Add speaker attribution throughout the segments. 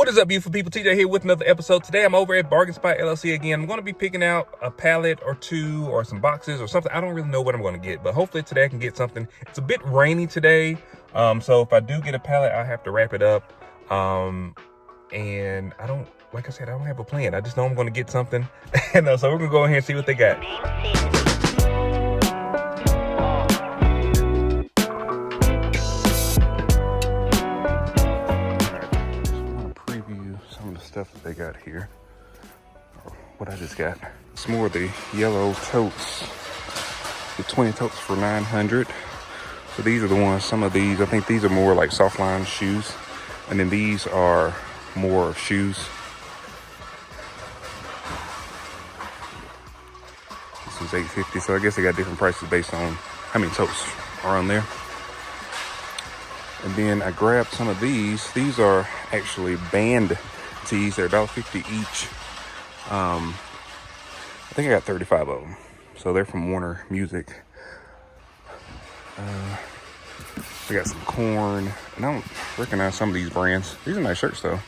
Speaker 1: What is up, beautiful people? TJ here with another episode. Today I'm over at Bargain Spot LLC again. I'm going to be picking out a pallet or two or some boxes or something. I don't really know what I'm going to get, but hopefully today I can get something. It's a bit rainy today, so if I do get a pallet, I'll have to wrap it up. And I don't, like I said, I don't have a plan. I just know I'm going to get something. And so we're going to go ahead and see what they got. Stuff that they got here, or what I just got. Some more of the yellow totes, the 20 totes for $900. So these are the ones, some of these, I think these are more like soft line shoes, and then these are more shoes. This is $8.50, so I guess they got different prices based on how many totes are on there. And then I grabbed some of these. These are actually band tees. They're $1.50 each. I think I got 35 of them. So they're from Warner Music. We got some corn. And I don't recognize some of these brands. These are nice shirts though.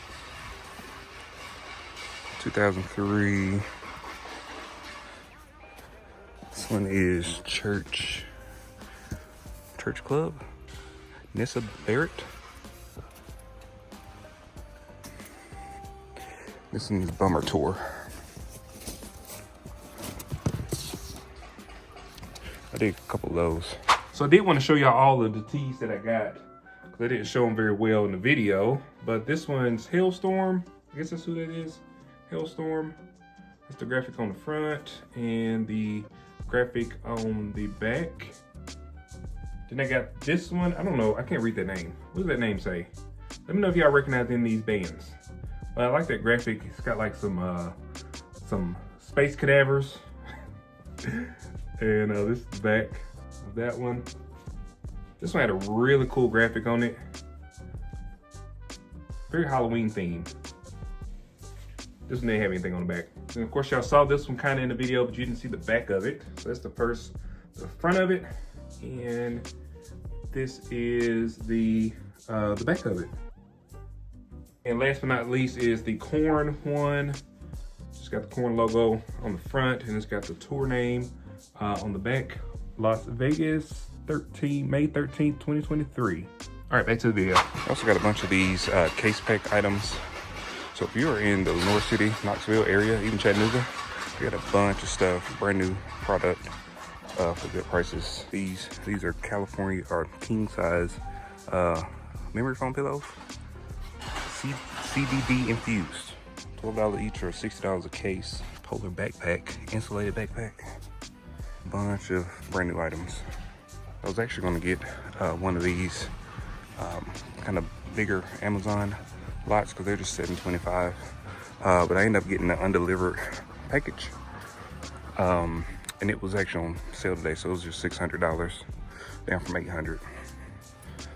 Speaker 1: 2003. This one is Church Club. Nissa Barrett. This one is Bummer Tour. I did a couple of those. So I did want to show y'all all of the tees that I got, because I didn't show them very well in the video. But this one's Hailstorm. I guess that's who that is. Hailstorm. That's the graphic on the front and the graphic on the back. Then I got this one. I don't know. I can't read that name. What does that name say? Let me know if y'all recognize any of these bands. I like that graphic. It's got like some space cadavers. And this is the back of that one. This one had a really cool graphic on it. Very Halloween themed. This one didn't have anything on the back. And of course y'all saw this one kind of in the video, but you didn't see the back of it. So that's the front of it. And this is the back of it. And last but not least is the corn one. It's got the corn logo on the front, and it's got the tour name on the back. Las Vegas, May 13th, 2023. All right, back to the video. I also got a bunch of these case pack items. So if you're in the North City, Knoxville area, even Chattanooga, we got a bunch of stuff, brand new product for good prices. These are California or king size memory foam pillows. CBD infused, $12 each or $60 a case. Polar backpack, insulated backpack. Bunch of brand new items. I was actually going to get one of these kind of bigger Amazon lots because they're just $7.25. But I ended up getting an undelivered package, and it was actually on sale today, so it was just $600, down from $800.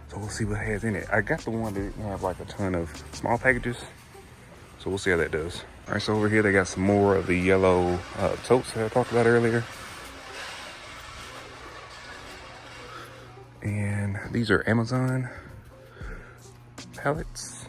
Speaker 1: So we'll see what it has in it. I got the one that didn't have like a ton of small packages. So we'll see how that does. All right, so over here they got some more of the yellow totes that I talked about earlier. And these are Amazon pallets.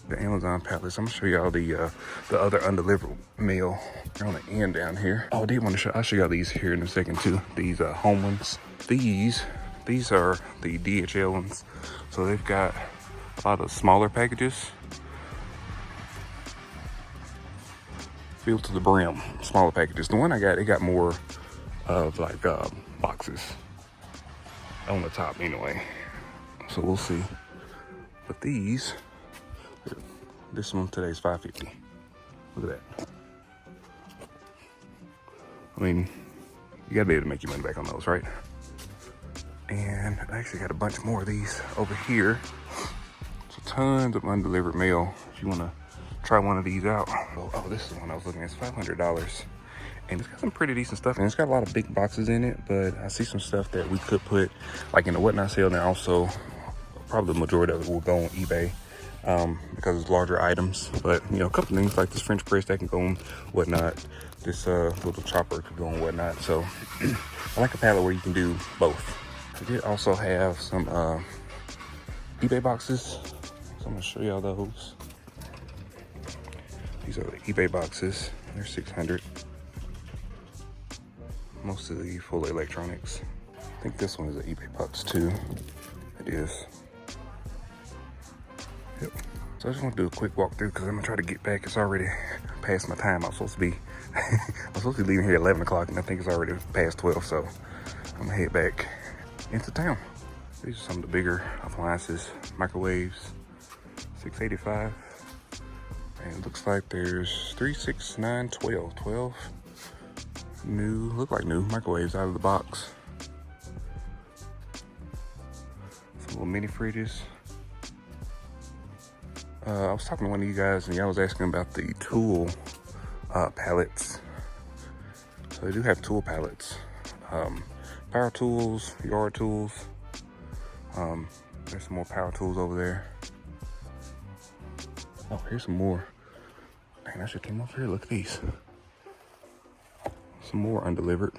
Speaker 1: The Amazon pallets. I'm gonna show y'all the other undelivered mail. They're on the end down here. Oh, I did want to show, I'll show y'all these here in a second too. These home ones. These are the DHL ones. So they've got a lot of smaller packages. Filled to the brim, smaller packages. The one I got, it got more of like boxes on the top anyway. So we'll see. But this one today's $5.50. Look at that. I mean, you gotta be able to make your money back on those, right? And I actually got a bunch more of these over here. So tons of undelivered mail if you want to try one of these out. Oh, this is one I was looking at. It's $500. And it's got some pretty decent stuff. And it's got a lot of big boxes in it, but I see some stuff that we could put like in the whatnot sale. And also probably the majority of it will go on eBay because it's larger items. But you know, a couple things like this French press that can go on whatnot. This little chopper could go on whatnot. So I like a pallet where you can do both. I did also have some eBay boxes, so I'm gonna show y'all those.
Speaker 2: These are the eBay boxes. They're $600. Mostly full of electronics. I think this one is an eBay box too. It is. Yep. So I just want to do a quick walkthrough because I'm gonna try to get back. It's already past my time. I'm supposed to be leaving here at 11 o'clock, and I think it's already past 12. So I'm gonna head back into town. These are some of the bigger appliances, microwaves, $685. And it looks like there's 3, 6, 9, 12 new, look like new microwaves out of the box. Some little mini fridges. I was talking to one of you guys and y'all was asking about the tool pallets. So they do have tool pallets. Power tools, yard tools. There's some more power tools over there. Oh, here's some more. Dang, I should came over here. Look at these. Some more undelivered.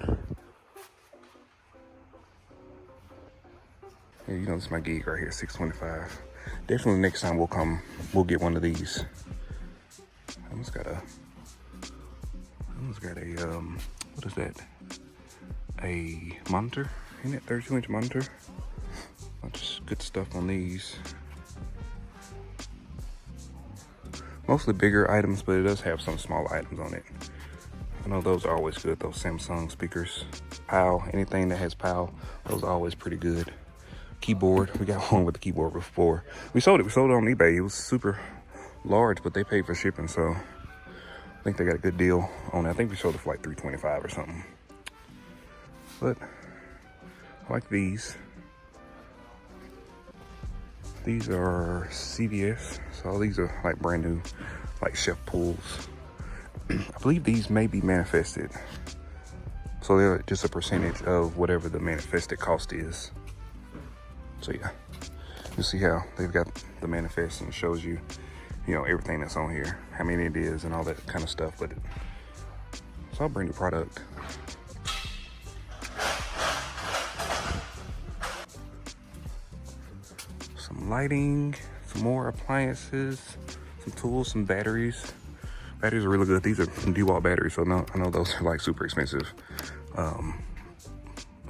Speaker 2: Yeah, you know, this is my gig right here, $625. Definitely next time we'll get one of these. I almost got a, what is that? A monitor, isn't it? 32-inch monitor. Just good stuff on these. Mostly bigger items, but it does have some small items on it. I know those are always good, those Samsung speakers. PAL, anything that has PAL, those are always pretty good. Keyboard, we got one with the keyboard before. We sold it on eBay. It was super large, but they paid for shipping, so I think they got a good deal on it. I think we sold it for like $325 or something. But I like these. These are CVS, so these are like brand new, like chef pools. I believe these may be manifested. So they're just a percentage of whatever the manifested cost is. So yeah, you see how they've got the manifest and it shows you, you know, everything that's on here, how many it is and all that kind of stuff. But it's all brand new product. Some lighting, some more appliances, some tools, some batteries. Batteries are really good. These are DeWalt batteries, so I know those are like super expensive.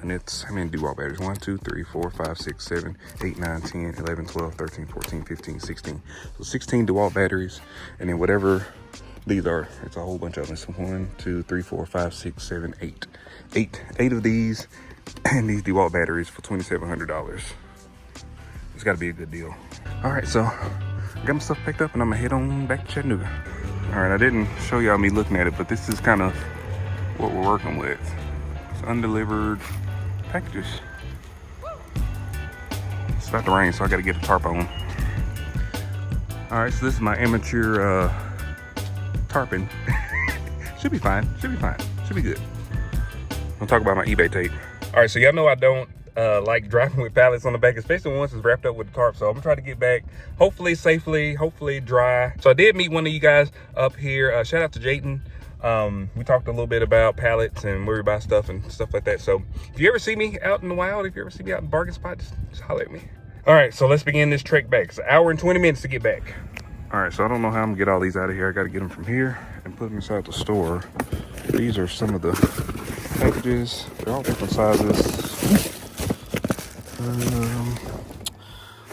Speaker 2: And it's, how many DeWalt batteries? 1, 2, 3, 4, 5, 6, 7, 8, 9, 10, 11, 12, 13, 14, 15, 16. So 16 DeWalt batteries. And then whatever these are, it's a whole bunch of them. It's 1, 2, 3, 4, 5, 6, 7, 8. Eight of these and these DeWalt batteries for $2,700. It's gotta be a good deal. All right, so I got my stuff packed up and I'm gonna head on back to Chattanooga. All right, I didn't show y'all me looking at it, but this is kind of what we're working with. It's undelivered packages. It's about to rain, so I gotta get a tarp on. All right, so this is my amateur tarping. Should be fine, should be good. I'll talk about my eBay tape. All right, so y'all know I don't like driving with pallets on the back, especially once it's wrapped up with the tarp. So I'm gonna try to get back, hopefully safely, hopefully dry. So I did meet one of you guys up here. Shout out to Jackin. We talked a little bit about pallets and where we buy stuff and stuff like that. So if you ever see me out in the wild, if you ever see me out in the bargain spot, just holler at me. All right, so let's begin this trek back. It's an hour and 20 minutes to get back. All right, so I don't know how I'm gonna get all these out of here. I gotta get them from here and put them inside the store. These are some of the packages. They're all different sizes.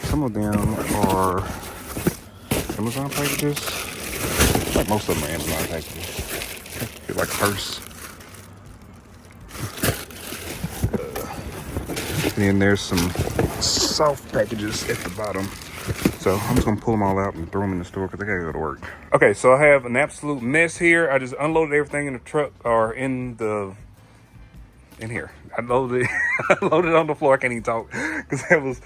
Speaker 2: Some of them are Amazon packages. Like most of them are Amazon packages. Get like a purse. And then there's some soft packages at the bottom. So I'm just gonna pull them all out and throw them in the store because I gotta go to work. Okay, so I have an absolute mess here. I just unloaded everything in the truck or in here. I loaded it on the floor. I can't even talk because that was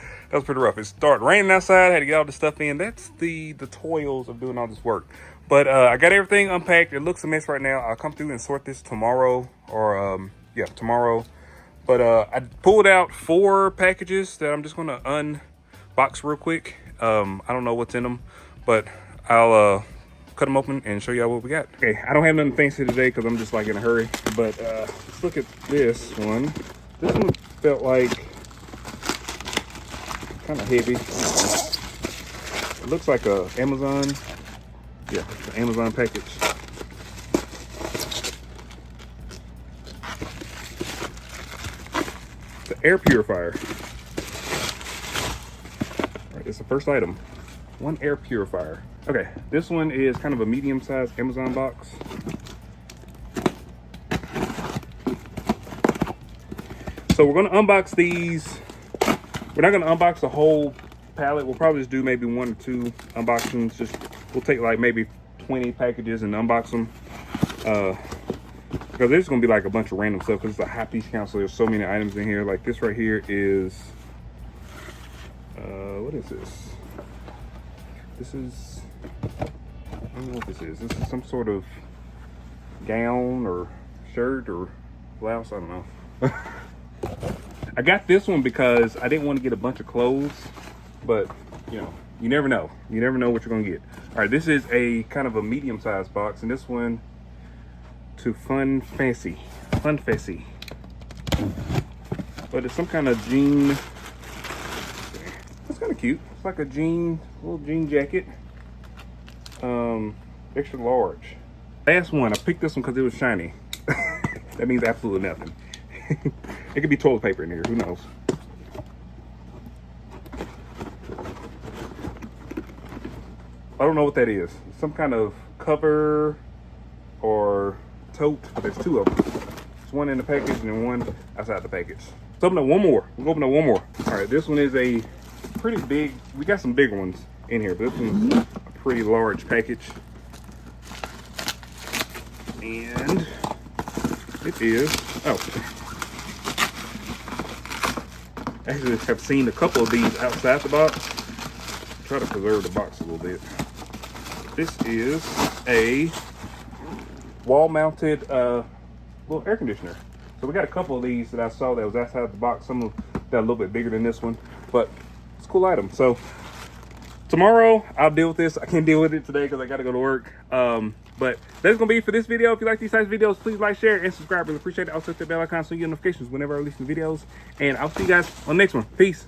Speaker 2: pretty rough. It started raining outside. I had to get all the stuff in. That's the toils of doing all this work. But I got everything unpacked. It looks a mess right now. I'll come through and sort this tomorrow or tomorrow. But I pulled out 4 packages that I'm just gonna unbox real quick. I don't know what's in them, but I'll cut them open and show y'all what we got. Okay, I don't have nothing fancy today because I'm just like in a hurry, but let's look at this one. This one felt like kind of heavy. It looks like a Amazon Yeah, it's an Amazon package. The air purifier. All right, it's the first item. One air purifier. Okay, this one is kind of a medium-sized Amazon box. So we're gonna unbox these. We're not gonna unbox the whole pallet. We'll probably just do maybe 1 or 2 unboxings. We'll take like maybe 20 packages and unbox them. Because there's gonna be like a bunch of random stuff because it's a high piece count, so there's so many items in here. Like this right here is, what is this? This is, I don't know what this is. This is some sort of gown or shirt or blouse, I don't know. I got this one because I didn't want to get a bunch of clothes, but you know, you never know. You never know what you're gonna get. All right, this is a kind of a medium-sized box, and this one to Fun Fancy. But it's some kind of jean. It's kind of cute. It's like a little jean jacket. Extra large. Last one, I picked this one because it was shiny. That means absolutely nothing. It could be toilet paper in here, who knows? I don't know what that is. Some kind of cover or tote, but there's 2 of them. There's one in the package and then one outside the package. Let's open up one more. We'll open up one more. All right, this one is a pretty big, we got some bigger ones in here, but this one's a pretty large package. And it is, actually have seen a couple of these outside the box. Try to preserve the box a little bit. This is a wall-mounted little air conditioner. So we got a couple of these that I saw that was outside the box. Some of them that are a little bit bigger than this one, but it's a cool item. So tomorrow I'll deal with this. I can't deal with it today because I got to go to work. But that's gonna be it for this video. If you like these types of videos, please like, share, and subscribe. Really appreciate it. Also hit the bell icon so you get notifications whenever I release new videos. And I'll see you guys on the next one. Peace.